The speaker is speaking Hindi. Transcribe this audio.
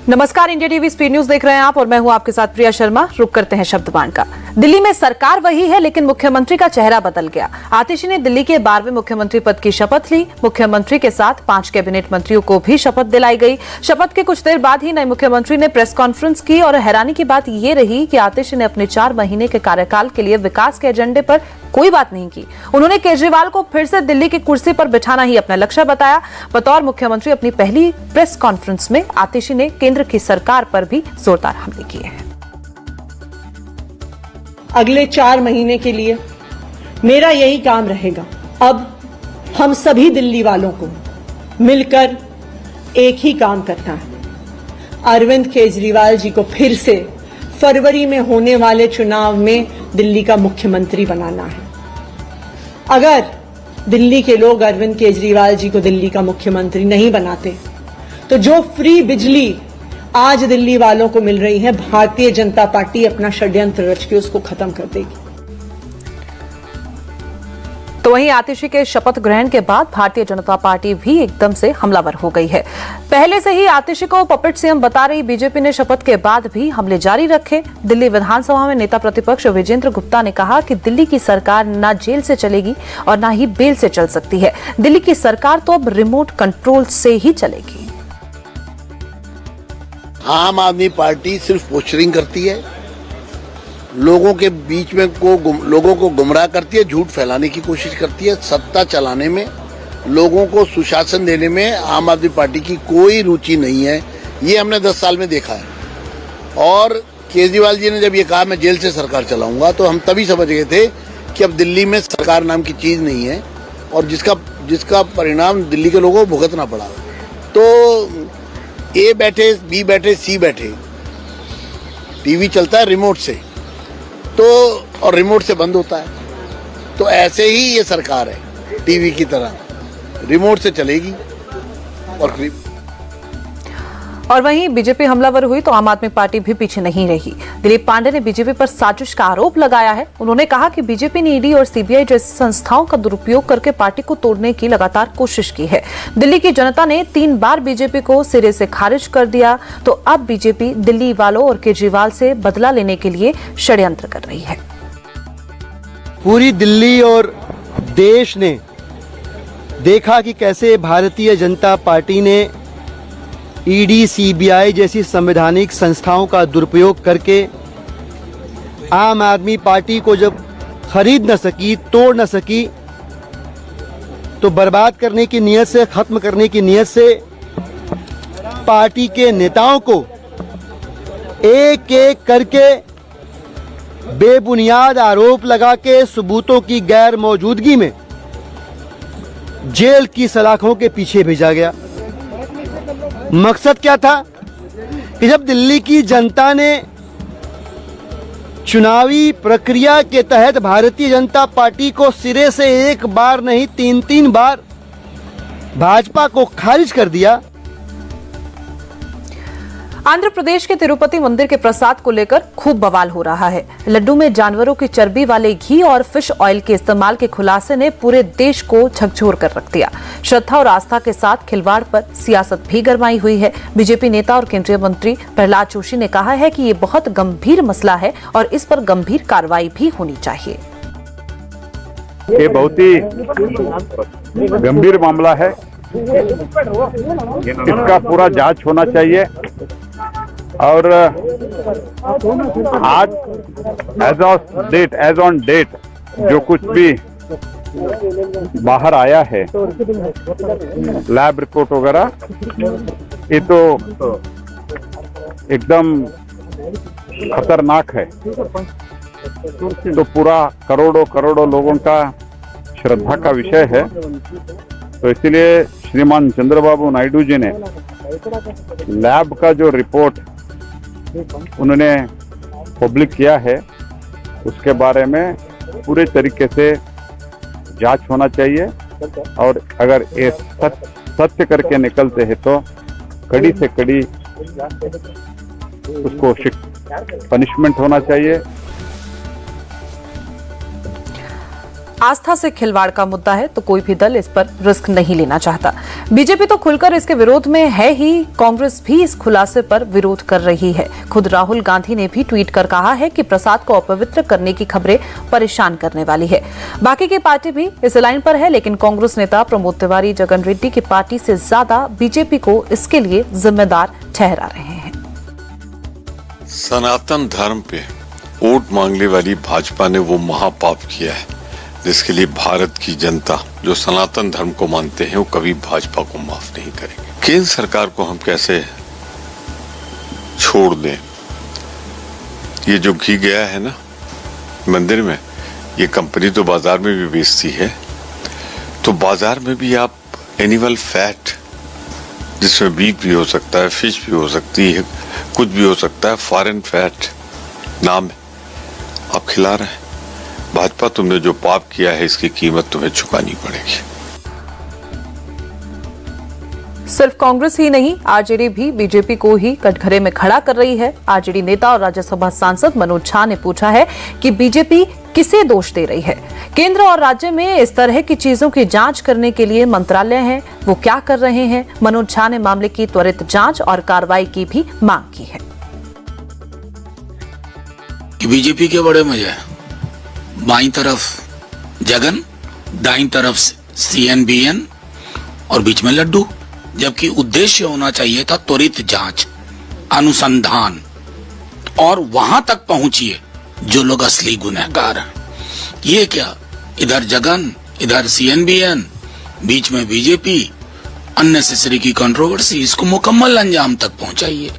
नमस्कार, इंडिया टीवी स्पीड न्यूज देख रहे हैं आप और मैं हूं आपके साथ प्रिया शर्मा। रुक करते हैं शब्दबाण का। दिल्ली में सरकार वही है लेकिन मुख्यमंत्री का चेहरा बदल गया। आतिशी ने दिल्ली के 12वें मुख्यमंत्री पद की शपथ ली। मुख्यमंत्री के साथ 5 कैबिनेट मंत्रियों को भी शपथ दिलाई गई। शपथ के कुछ देर बाद ही नए मुख्यमंत्री ने प्रेस कॉन्फ्रेंस की और हैरानी की बात यह रही कि आतिशी ने अपने 4 महीने के कार्यकाल के लिए विकास के एजेंडे पर कोई बात नहीं की। उन्होंने केजरीवाल को फिर से दिल्ली की कुर्सी पर बिठाना ही अपना लक्ष्य बताया। बतौर मुख्यमंत्री अपनी पहली प्रेस कॉन्फ्रेंस में आतिशी ने केंद्र की सरकार पर भी जोरदार हमले किए हैं। अगले 4 महीने के लिए मेरा यही काम रहेगा। अब हम सभी दिल्ली वालों को मिलकर एक ही काम करना है। अरविंद केजरीवाल जी को फिर से फरवरी में होने वाले चुनाव में दिल्ली का मुख्यमंत्री बनाना है। अगर दिल्ली के लोग अरविंद केजरीवाल जी को दिल्ली का मुख्यमंत्री नहीं बनाते तो जो फ्री बिजली आज दिल्ली वालों को मिल रही है, भारतीय जनता पार्टी अपना षड्यंत्र रच के उसको खत्म कर देगी। तो वहीं आतिशी के शपथ ग्रहण के बाद भारतीय जनता पार्टी भी एकदम से हमलावर हो गई है। पहले से ही आतिशी को पपेट सीएम बता रही बीजेपी ने शपथ के बाद भी हमले जारी रखे। दिल्ली विधानसभा में नेता प्रतिपक्ष विजेंद्र गुप्ता ने कहा कि दिल्ली की सरकार न जेल से चलेगी और न ही बेल से चल सकती है। दिल्ली की सरकार तो अब रिमोट कंट्रोल से ही चलेगी। आम आदमी पार्टी सिर्फ पोस्टरिंग करती है, लोगों के बीच में लोगों को गुमराह करती है, झूठ फैलाने की कोशिश करती है। सत्ता चलाने में, लोगों को सुशासन देने में आम आदमी पार्टी की कोई रुचि नहीं है। ये हमने 10 साल में देखा है। और केजरीवाल जी ने जब ये कहा मैं जेल से सरकार चलाऊंगा, तो हम तभी समझ गए थे कि अब दिल्ली में सरकार नाम की चीज नहीं है और जिसका परिणाम दिल्ली के लोगों को भुगतना पड़ा। तो ए बैठे, बी बैठे, सी बैठे, टीवी चलता है रिमोट से, तो और रिमोट से बंद होता है। तो ऐसे ही ये सरकार है, टीवी की तरह रिमोट से चलेगी। और वहीं बीजेपी हमलावर हुई तो आम आदमी पार्टी भी पीछे नहीं रही। दिलीप पांडे ने बीजेपी पर साजिश का आरोप लगाया है। उन्होंने कहा कि बीजेपी ने ईडी और सीबीआई जैसी संस्थाओं का दुरुपयोग करके पार्टी को तोड़ने की लगातार कोशिश की है। दिल्ली की जनता ने 3 बार बीजेपी को सिरे से खारिज कर दिया, तो अब बीजेपी दिल्ली वालों और केजरीवाल से बदला लेने के लिए षड्यंत्र कर रही है। पूरी दिल्ली और देश ने देखा कि कैसे भारतीय जनता पार्टी ने ईडी, सीबीआई जैसी संवैधानिक संस्थाओं का दुरुपयोग करके आम आदमी पार्टी को जब खरीद न सकी, तोड़ न सकी, तो बर्बाद करने की नीयत से, खत्म करने की नीयत से पार्टी के नेताओं को एक एक करके बेबुनियाद आरोप लगा के सबूतों की गैर मौजूदगी में जेल की सलाखों के पीछे भेजा गया। मकसद क्या था कि जब दिल्ली की जनता ने चुनावी प्रक्रिया के तहत भारतीय जनता पार्टी को सिरे से एक बार नहीं 3-3 बार भाजपा को खारिज कर दिया। आंध्र प्रदेश के तिरुपति मंदिर के प्रसाद को लेकर खूब बवाल हो रहा है। लड्डू में जानवरों की चर्बी वाले घी और फिश ऑयल के इस्तेमाल के खुलासे ने पूरे देश को झकझोर कर रख दिया। श्रद्धा और आस्था के साथ खिलवाड़ पर सियासत भी गरमाई हुई है। बीजेपी नेता और केंद्रीय मंत्री प्रहलाद जोशी ने कहा है कि ये बहुत गंभीर मसला है और इस पर गंभीर कार्रवाई भी होनी चाहिए। ये बहुत ही गंभीर मामला है, इसका पूरा जांच होना चाहिए। और आज एज ऑन डेट जो कुछ भी बाहर आया है, लैब रिपोर्ट वगैरह, ये तो एकदम खतरनाक है। तो पूरा करोड़ों लोगों का श्रद्धा का विषय है। तो इसलिए श्रीमान चंद्रबाबू नायडू जी ने लैब का जो रिपोर्ट उन्होंने पब्लिक किया है, उसके बारे में पूरे तरीके से जांच होना चाहिए। और अगर ये सत्य करके निकलते हैं तो कड़ी से कड़ी उसको पनिशमेंट होना चाहिए। आस्था से खिलवाड़ का मुद्दा है तो कोई भी दल इस पर रिस्क नहीं लेना चाहता। बीजेपी तो खुलकर इसके विरोध में है ही, कांग्रेस भी इस खुलासे पर विरोध कर रही है। खुद राहुल गांधी ने भी ट्वीट कर कहा है कि प्रसाद को अपवित्र करने की खबरें परेशान करने वाली है। बाकी की पार्टी भी इस लाइन पर है, लेकिन कांग्रेस नेता प्रमोद तिवारी जगन रेड्डी की पार्टी से ज्यादा बीजेपी को इसके लिए जिम्मेदार ठहरा रहे हैं। सनातन धर्म पे वोट मांगने वाली भाजपा ने वो महापाप किया है जिसके लिए भारत की जनता जो सनातन धर्म को मानते हैं वो कभी भाजपा को माफ नहीं करेंगे। केंद्र सरकार को हम कैसे छोड़ दें? ये जो घी गया है ना मंदिर में, ये कंपनी तो बाजार में भी बेचती है, तो बाजार में भी आप एनिमल फैट, जिसमें बीफ भी हो सकता है, फिश भी हो सकती है, कुछ भी हो सकता है, फॉरेन फैट नाम है, आप खिला रहे हैं। भाजपा, तुमने जो पाप किया है इसकी कीमत तुम्हें चुकानी पड़ेगी। सिर्फ कांग्रेस ही नहीं, आरजेडी भी बीजेपी को ही कटघरे में खड़ा कर रही है। आरजेडी नेता और राज्यसभा सांसद मनोज झा ने पूछा है कि बीजेपी किसे दोष दे रही है। केंद्र और राज्य में इस तरह की चीजों की जांच करने के लिए मंत्रालय हैं, वो क्या कर रहे हैं? मनोज झा ने मामले की त्वरित जांच और कार्रवाई की भी मांग की है। कि बीजेपी के बड़े मजे हैं, बाईं तरफ जगन, दाईं तरफ सीएनबीएन और बीच में लड्डू, जबकि उद्देश्य होना चाहिए था त्वरित जांच, अनुसंधान, और वहां तक पहुंचिए जो लोग असली गुनहगार हैं। ये क्या, इधर जगन, इधर सीएनबीएन, बीच में बीजेपी, अननेसेसरी की कंट्रोवर्सी, इसको मुकम्मल अंजाम तक पहुंचाइए।